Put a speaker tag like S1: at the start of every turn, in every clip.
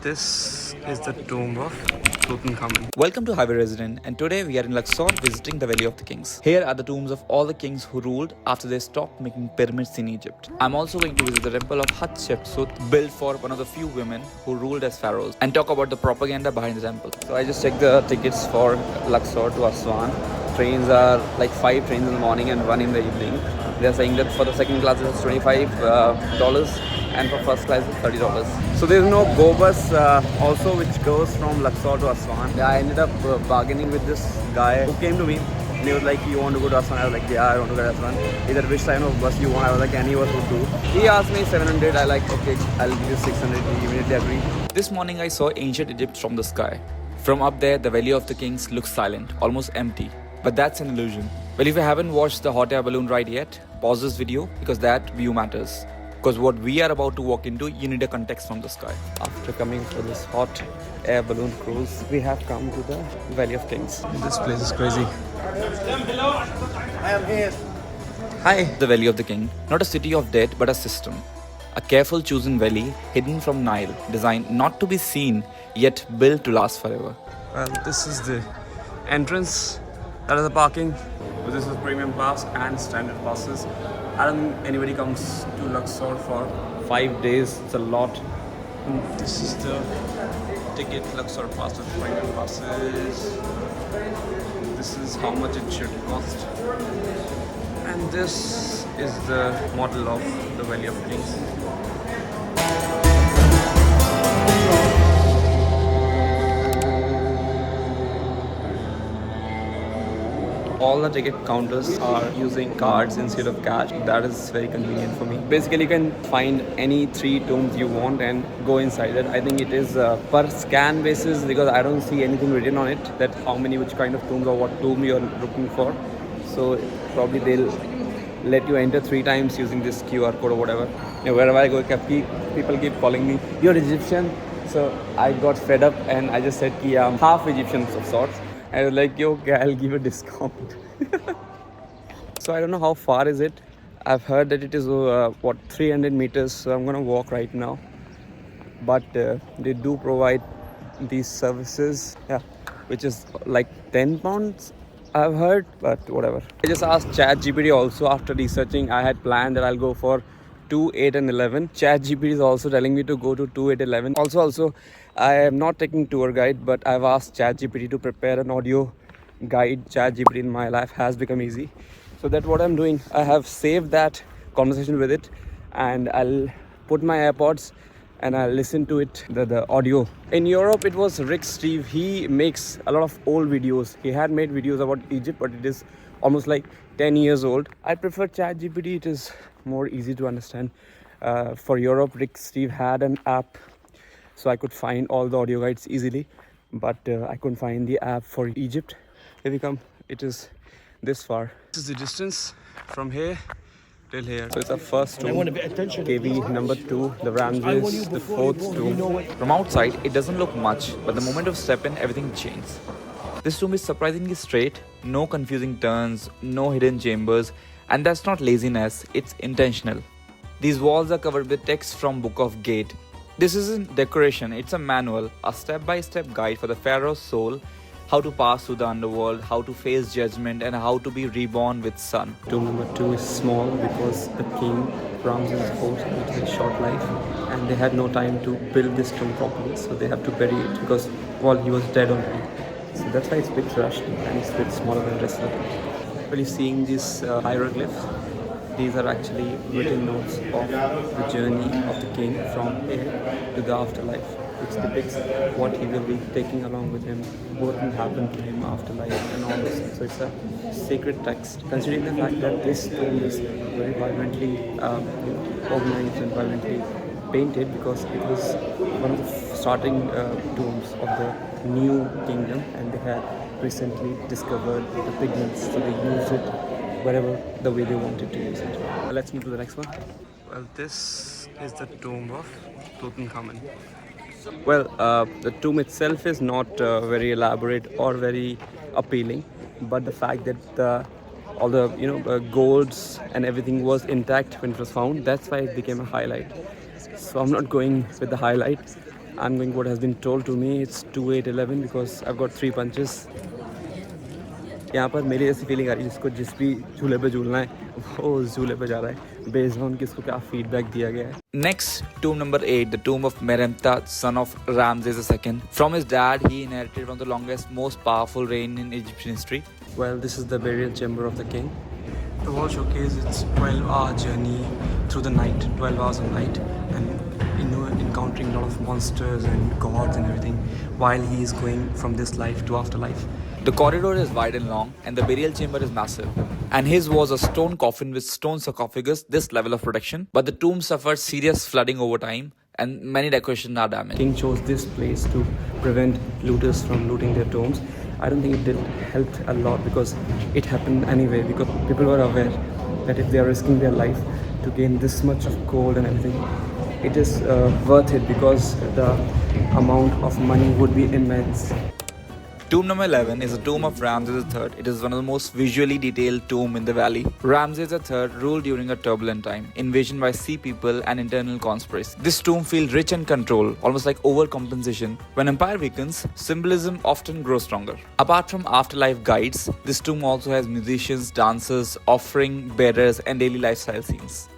S1: This is the tomb of Tutankhamun.
S2: Welcome to Highway Resident, and today we are in Luxor visiting the Valley of the Kings. Here are the tombs of all the kings who ruled after they stopped making pyramids in Egypt. I'm also going to visit the temple of Hatshepsut, built for one of the few women who ruled as pharaohs, and talk about the propaganda behind the temple. So I just checked the tickets for Luxor to Aswan. Trains are like 5 trains in the morning and 1 in the evening. They're saying that for the second class it's $25 and for first class it's $30. So there's no go bus also which goes from Luxor to Aswan. I ended up bargaining with this guy who came to me and he was like, you want to go to Aswan? I was like, yeah, I want to go to Aswan. Either which kind of bus you want? I was like, any bus would do. He asked me 700. I like, okay, I'll give you 600. He immediately agreed. This morning I saw ancient Egypt from the sky. From up there, the Valley of the Kings looks silent, almost empty. But that's an illusion. Well, if you haven't watched the hot air balloon ride yet, pause this video because that view matters. Because what we are about to walk into, you need a context from the sky. After coming for this hot air balloon cruise, we have come to the Valley of Kings.
S1: This place is crazy.
S3: I am here.
S2: Hi, the Valley of the King. Not a city of dead, but a system. A careful chosen valley hidden from Nile, designed not to be seen, yet built to last forever.
S1: Well, this is the entrance. That is the parking. This is premium pass and standard passes. I don't think anybody comes to Luxor for 5 days. It's a lot. This is the ticket Luxor pass with premium passes. This is how much it should cost. And this is the model of the Valley of Kings. All the ticket counters are using cards instead of cash. That is very convenient for me. Basically, you can find any 3 tombs you want and go inside it. I think it is per scan basis because I don't see anything written on it that how many, which kind of tombs or what tomb you're looking for. So probably they'll let you enter 3 times using this QR code or whatever. Wherever I go, people keep calling me, you're Egyptian. So I got fed up and I just said, yeah, I'm half Egyptian of sorts. I was like, yo, okay, I'll give a discount. So I don't know how far is it. I've heard that it is 300 meters. So I'm gonna walk right now. But they do provide these services, yeah, which is like £10. I've heard, but whatever. I just asked ChatGPT also after researching. I had planned that I'll go for 2, 8 and 11. ChatGPT is also telling me to go to 2, 8, 11. Also, I am not taking tour guide, but I've asked ChatGPT to prepare an audio guide. ChatGPT in my life has become easy. So that's what I'm doing. I have saved that conversation with it and I'll put my AirPods and I'll listen to it, the audio. In Europe, it was Rick Steve. He makes a lot of old videos. He had made videos about Egypt, but it is almost like 10 years old. I prefer ChatGPT. It is more easy to understand. For Europe, Rick Steve had an app so I could find all the audio guides easily, but I couldn't find the app for Egypt. Here we come. It is this far. This is the distance from here till here. So it's our first tomb, KV number 2, the Ramesses the 4th tomb.
S2: From outside, it doesn't look much, but the moment of step in, everything changes. This tomb is surprisingly straight, no confusing turns, no hidden chambers, and that's not laziness, it's intentional. These walls are covered with text from Book of Gate. This isn't decoration, it's a manual, a step-by-step guide for the pharaoh's soul, how to pass through the underworld, how to face judgment, and how to be reborn with sun.
S1: Tomb number 2 is small because the king Ramesses IV had a short life and they had no time to build this tomb properly, so they have to bury it because he was dead already. So that's why it's a bit rushed and it's a bit smaller than the rest of the tombs. When you're seeing these hieroglyphs, these are actually written notes of the journey of the king from here to the afterlife, which depicts what he will be taking along with him, what will happen to him afterlife and all this. So it's a sacred text. Considering the fact that this tomb is very vibrantly organized and vibrantly painted because it was one of the starting tombs of the new kingdom and they had recently discovered the pigments, so they used it whatever the way they wanted to use it. Let's move to the next one. Well, this is the tomb of Tutankhamun. Well, the tomb itself is not very elaborate or very appealing, but the fact that all the golds and everything was intact when it was found, that's why it became a highlight. So I'm not going with the highlight. I'm going what has been told to me. It's 2, 8, 11 because I've got 3 punches. यहाँ पर मेरी ऐसी feeling आ रही है जिसको जिस भी झूले पे झूलना है वो उस झूले पे जा रहा है बेस्ड ऑन किसको क्या फीडबैक दिया गया है.
S2: Next, tomb number 8, the tomb of Merenptah, son of Ramesses II. From his dad, he inherited one of the longest, most powerful reign in Egyptian history.
S1: Well, this is the burial chamber of the king. The wall showcase its 12-hour journey through the night, 12 hours of night, and encountering a lot of monsters and gods and everything while he is going from this life to afterlife.
S2: The corridor is wide and long, and the burial chamber is massive. And his was a stone coffin with stone sarcophagus, this level of protection. But the tomb suffered serious flooding over time, and many decorations are damaged.
S1: King chose this place to prevent looters from looting their tombs. I don't think it did help a lot because it happened anyway, because people were aware that if they are risking their life to gain this much of gold and everything, it is worth it because the amount of money would be immense.
S2: Tomb number 11 is the tomb of Ramesses III. It is one of the most visually detailed tombs in the valley. Ramesses III ruled during a turbulent time, invasion by sea people and internal conspiracy. This tomb feels rich and controlled, almost like overcompensation. When empire weakens, symbolism often grows stronger. Apart from afterlife guides, this tomb also has musicians, dancers, offering bearers and daily lifestyle scenes.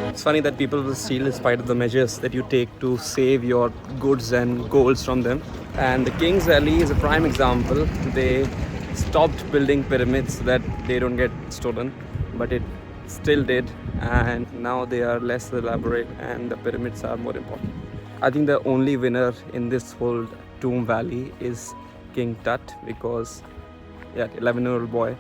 S1: It's funny that people will steal in spite of the measures that you take to save your goods and golds from them. And the King's Valley is a prime example. They stopped building pyramids so that they don't get stolen, but it still did. And now they are less elaborate and the pyramids are more important. I think the only winner in this whole tomb valley is King Tut because, 11-year-old boy,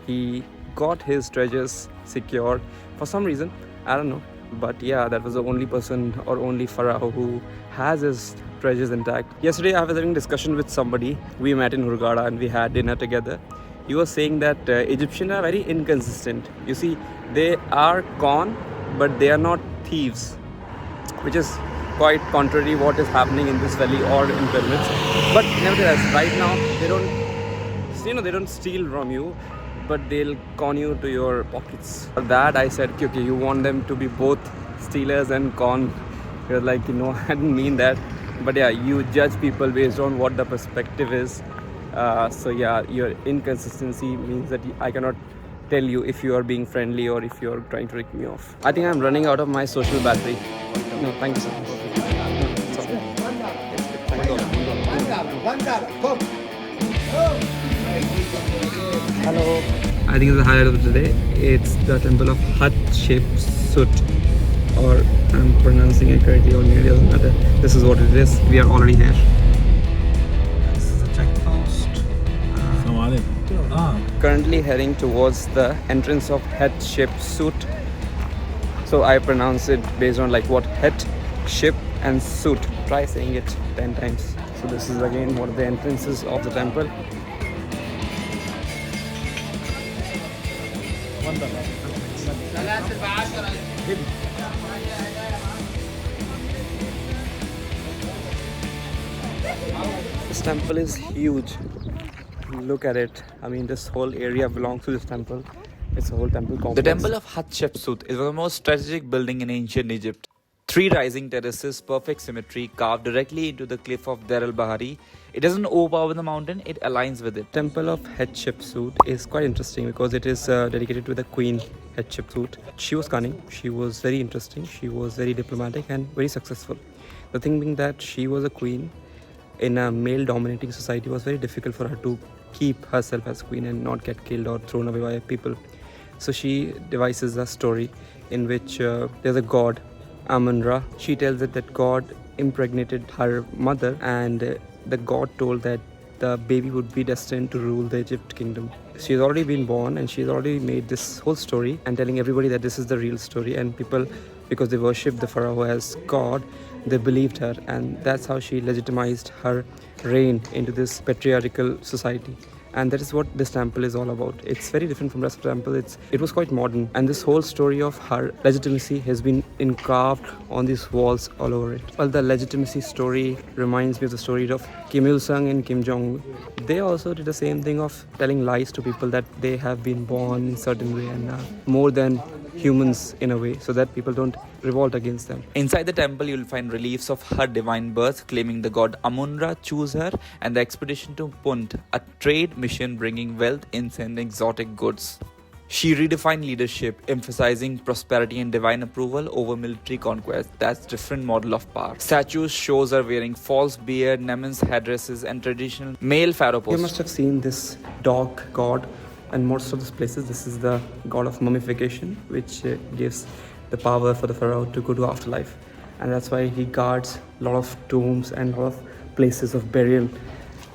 S1: he got his treasures secured for some reason. I don't know. But yeah, that was the only person or only pharaoh who has his treasures intact. Yesterday I was having a discussion with somebody. We met in Hurghada and we had dinner together. He was saying that Egyptians are very inconsistent. You see, they are con, but they are not thieves, which is quite contrary what is happening in this valley or in pyramids. But nevertheless, right now they don't steal from you, but they'll con you to your pockets. For that I said, okay, you want them to be both stealers and con. You're like, I didn't mean that. But yeah, you judge people based on what the perspective is. So yeah, your inconsistency means that I cannot tell you if you are being friendly or if you're trying to rip me off. I think I'm running out of my social battery. No, thank you, sir. Hello. I think it's the highlight of the day. It's the temple of Hatshepsut, or I'm pronouncing it correctly or nearly, doesn't matter. This is what it is. We are already here. This is the checkpost. Currently heading towards the entrance of Hatshepsut. So I pronounce it based on like what Het, Ship and Sut. Try saying it 10 times. So this is again one of the entrances of the temple. This temple is huge. Look at it. I mean, this whole area belongs to this temple. It's a whole temple complex.
S2: The temple of Hatshepsut is one of the most strategic buildings in ancient Egypt. 3 rising terraces, perfect symmetry, carved directly into the cliff of Deir al-Bahari. It doesn't overpower the mountain, it aligns with it. Temple of Hatshepsut is quite interesting because it is dedicated to the queen Hatshepsut. She was cunning, she was very interesting, she was very diplomatic and very successful. The thing being that she was a queen in a male-dominating society, was very difficult for her to keep herself as queen and not get killed or thrown away by people. So she devises a story in which there's a god, Amun-Ra. She tells it that God impregnated her mother and the god told that the baby would be destined to rule the Egypt kingdom. She's already been born and she's already made this whole story and telling everybody that this is the real story, and people, because they worshipped the pharaoh as god, they believed her, and that's how she legitimized her reign into this patriarchal society.
S1: and that is what this temple is all about. It's very different from the rest of the temple. It was quite modern, and this whole story of her legitimacy has been carved on these walls all over it. Well, the legitimacy story reminds me of the story of Kim Il-sung and Kim Jong-un. They also did the same thing of telling lies to people that they have been born in a certain way and are more than humans in a way, so that people don't revolt against them.
S2: Inside the temple, you'll find reliefs of her divine birth, claiming the god Amun-Ra chose her, and the expedition to Punt, a trade mission bringing wealth, incense, and exotic goods. She redefined leadership, emphasizing prosperity and divine approval over military conquest. That's different model of power. Statues shows her wearing false beard, Nemen's headdresses, and traditional male pharaoh pose.
S1: You must have seen this dog god, and most of these places, this is the god of mummification, which gives the power for the pharaoh to go to afterlife, and that's why he guards a lot of tombs and a lot of places of burial.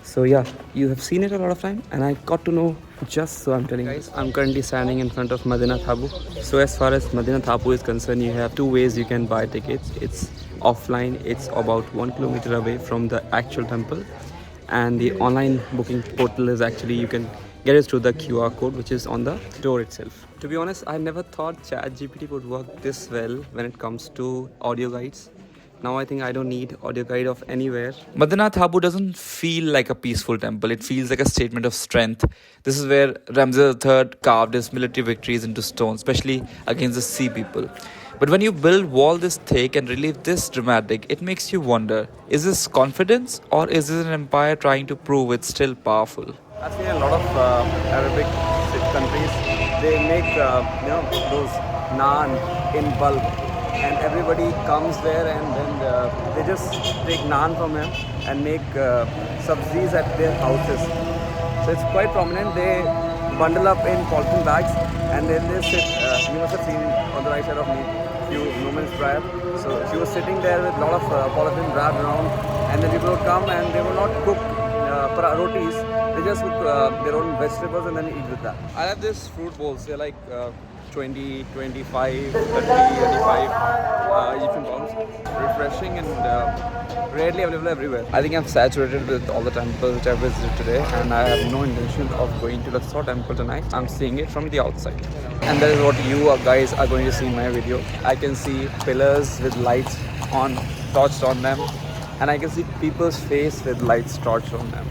S1: So yeah, you have seen it a lot of time, and I got to know just so I'm telling you guys. I'm currently standing in front of Medinet Habu. So as far as Medinet Habu is concerned, you have two ways you can buy tickets. It's offline, it's about 1 kilometer away from the actual temple, and the online booking portal is actually, you can get it through the QR code which is on the door itself. To be honest, I never thought ChatGPT would work this well when it comes to audio guides. Now I think I don't need audio guide of anywhere.
S2: Medinet Habu doesn't feel like a peaceful temple. It feels like a statement of strength. This is where Ramesses III carved his military victories into stone, especially against the sea people. But when you build wall this thick and relief this dramatic, it makes you wonder, is this confidence or is this an empire trying to prove it's still powerful?
S1: I've seen a lot of Arabic countries. They make those naan in bulk, and everybody comes there and then they just take naan from him and make sabzis at their houses. So it's quite prominent. They bundle up in polythene bags and then they sit. You must have seen on the right side of me a few moments prior. So she was sitting there with a lot of polythene wrapped around, and then people would come and they will not cook rotis. They just cook their own vegetables and then eat with that. I have this fruit bowls. They're like 20, 25, 30, 35 Egyptian pounds. Refreshing and rarely available everywhere. I think I'm saturated with all the temples which I visited today, and I have no intention of going to Luxor temple tonight. I'm seeing it from the outside. And that is what you guys are going to see in my video. I can see pillars with lights on, torched on them, and I can see people's face with lights torched on them.